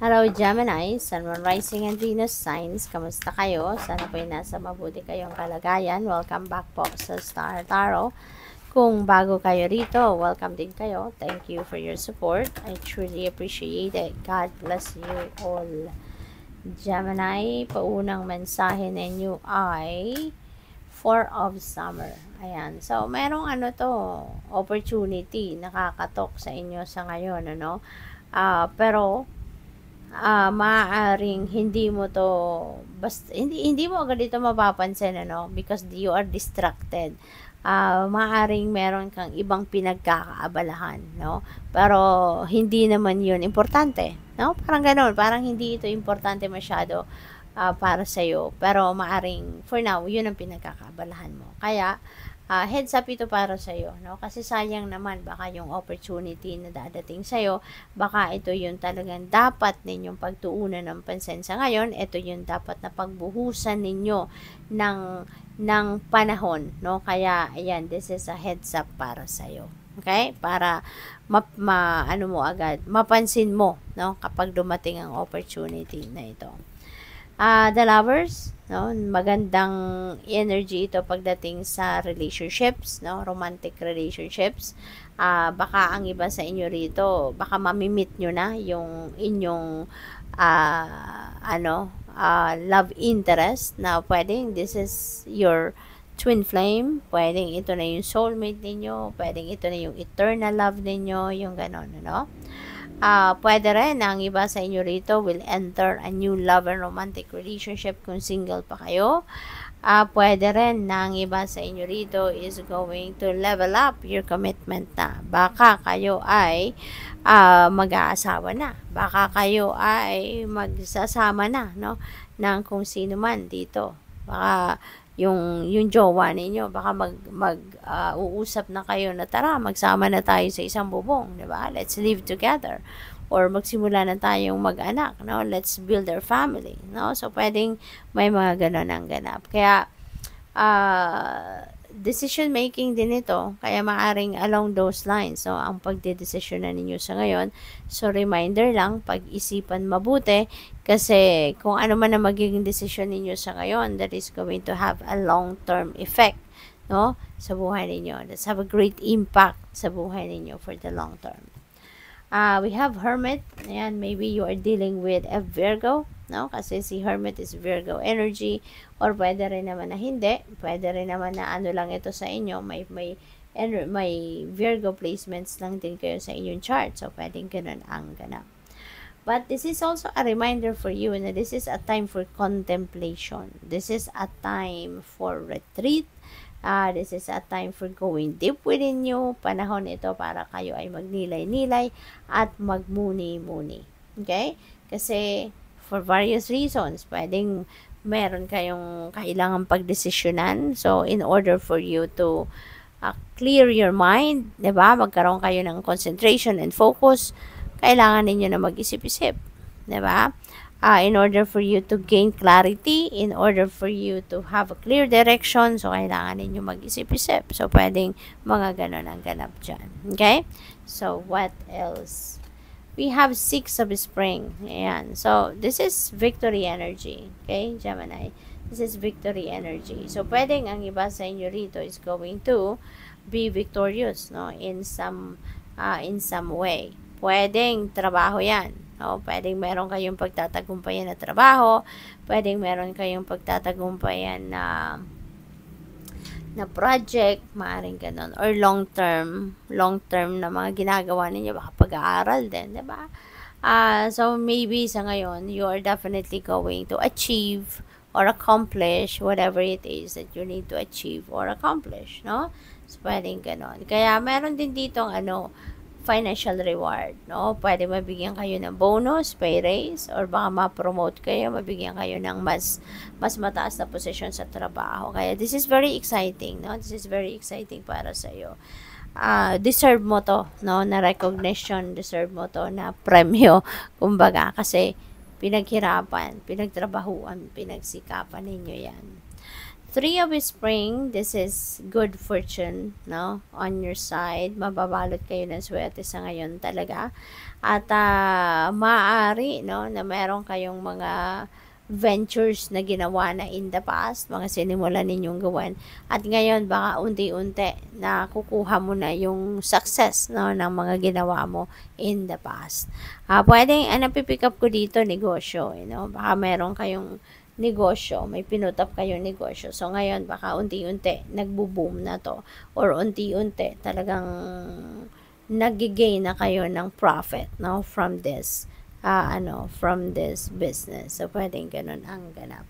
Hello Gemini, Sun, Moon, Rising and Venus signs. Kamusta kayo? Sana po'y nasa mabuti kayong kalagayan. Welcome back po sa Star Tarot. Kung bago kayo rito, welcome din kayo. Thank you for your support. I truly appreciate it. God bless you all. Gemini, paunang mensahe ninyo ay 4 of Summer. Ayan. So, merong opportunity nakakatok sa inyo sa ngayon, pero maaaring hindi mo to hindi mo agad ito mapapansin because you are distracted. Maaaring meron kang ibang pinagkakaabalahan, pero hindi naman yun importante, parang ganoon, parang hindi ito importante masyado para sa iyo, pero maaaring for now yun ang pinagkakaabalahan mo. Kaya heads up ito para sa iyo, kasi sayang naman baka yung opportunity na dadating sa iyo, baka ito yung talagang dapat ninyong pagtuunan ng pansin sa ngayon. Ito yung dapat na pagbuhusan ninyo ng panahon, kaya ayan, this is a heads up para sa iyo. Okay? Para mapansin mo, kapag dumating ang opportunity na ito. The Lovers, magandang energy ito pagdating sa relationships, romantic relationships. Baka ang iba sa inyo rito, baka mamimit nyo na yung inyong love interest na pwedeng this is your twin flame, pwedeng ito na yung soulmate ninyo, pwedeng ito na yung eternal love ninyo, yung ganon, pwede rin ang iba sa inyo rito will enter a new love and romantic relationship kung single pa kayo. Pwede rin na ang iba sa inyo rito is going to level up your commitment na. Baka kayo ay mag-aasawa na. Baka kayo ay magsasama na, ng kung sino man dito. Baka yung jowa ninyo, baka uusap na kayo na tara, magsama na tayo sa isang bubong, di ba? Let's live together. Or magsimula na tayong mag-anak, let's build our family, So, pwedeng may mga ganon ang ganap. Kaya, decision making din ito, kaya maaring along those lines, ang pagdedesisyon na ninyo sa ngayon. So, reminder lang, pag-isipan mabuti, kasi kung ano man ang magiging desisyon ninyo sa ngayon, that is going to have a long-term effect, sa buhay ninyo. Let's have a great impact sa buhay ninyo for the long term. We have Hermit. Ayan, maybe you are dealing with a Virgo, kasi si Hermit is Virgo energy, or pwede rin naman na hindi. Pwede rin naman na lang ito sa inyo, may Virgo placements lang din kayo sa inyong chart. So, pwedeng ganun ang ganap. But this is also a reminder for you na this is a time for contemplation. This is a time for retreat. This is a time for going deep within you. Panahon ito para kayo ay magnilay-nilay at magmuni-muni. Okay? Kasi for various reasons, pwedeng meron kayong kailangang pagdesisyonan. So, in order for you to clear your mind, diba? Magkaroon kayo ng concentration and focus, kailangan ninyo na mag-isip-isip. Diba? In order for you to gain clarity, in order for you to have a clear direction, so kailangan ninyo mag-isip-isip. So, pwedeng mga ganon ang ganap dyan. Okay? So, what else? We have 6 of Spring. Ayan. So, this is victory energy. Okay, Gemini? This is victory energy. So, pwedeng ang iba sa inyo rito is going to be victorious, in some way. Pwedeng trabaho yan. Pwedeng meron kayong pagtatagumpayan na trabaho. Pwedeng meron kayong pagtatagumpayan na project, maaaring ganun, or long term na mga ginagawa ninyo, baka pag-aaral din, diba? So maybe sa ngayon, you are definitely going to achieve or accomplish whatever it is that you need to achieve or accomplish, So, pwedeng ganun. Kaya meron din ditong financial reward, Pwede mabigyan kayo ng bonus, pay raise, or baka ma-promote kayo, mabigyan kayo ng mas mataas na posisyon sa trabaho. Kaya this is very exciting, This is very exciting para sa iyo. Deserve mo to, na recognition, deserve mo to na premyo, kumbaga, kasi pinaghirapan, pinagtrabahuan, pinagsikapan ninyo yan. Three of Spring, this is good fortune, no? On your side, mababalot kayo ng swerte sa ngayon talaga. At maaari, no, na meron kayong mga ventures na ginawa na in the past, mga sinimulan ninyong gawin. At ngayon, baka unti-unti na kukuha mo na yung success, no, ng mga ginawa mo in the past. Pwedeng, napipick up ko dito, negosyo, you know, baka meron kayong negosyo, may pinutap kayong negosyo. So, ngayon, baka unti-unti, nagbo-boom na to. Or unti-unti, talagang nag-gain na kayo ng profit, no, from this, from this business. So, pwedeng ganun ang ganap.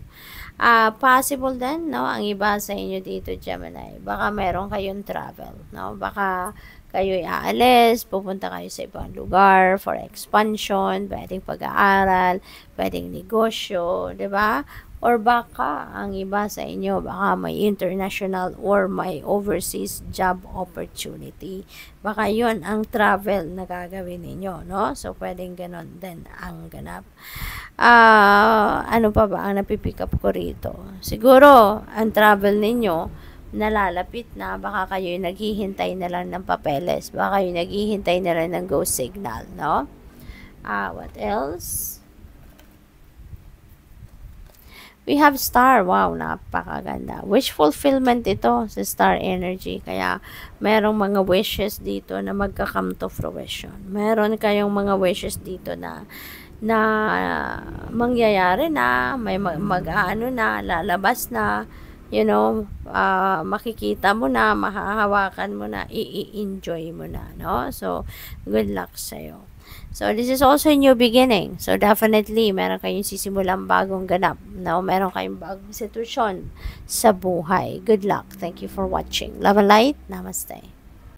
Possible din, no, ang iba sa inyo dito, Gemini, baka meron kayong travel, no, baka kayo'y aalis, pupunta kayo sa ibang lugar for expansion, pwedeng pag-aaral, pwedeng negosyo, di ba? Or baka, ang iba sa inyo, baka may international or may overseas job opportunity. Baka yon ang travel na gagawin ninyo, no? So, pwedeng ganon din ang ganap. Ano pa ba ang napipick up ko rito? Siguro, ang travel ninyo, nalalapit na, baka kayo naghihintay na lang ng papeles, baka kayo naghihintay na lang ng go signal, no? What else? We have star. Wow, napakaganda. Wish fulfillment ito sa star energy. Kaya, merong mga wishes dito na magka-come to fruition. Meron kayong mga wishes dito na mangyayari na, may mag-ano na, lalabas na, you know, makikita mo na, mahahawakan mo na, i-enjoy mo na, no? So, good luck sa'yo. So, this is also a new beginning. So, definitely, meron kayong sisimulang bagong ganap, no? Meron kayong bagong sitwasyon sa buhay. Good luck. Thank you for watching. Love and light. Namaste.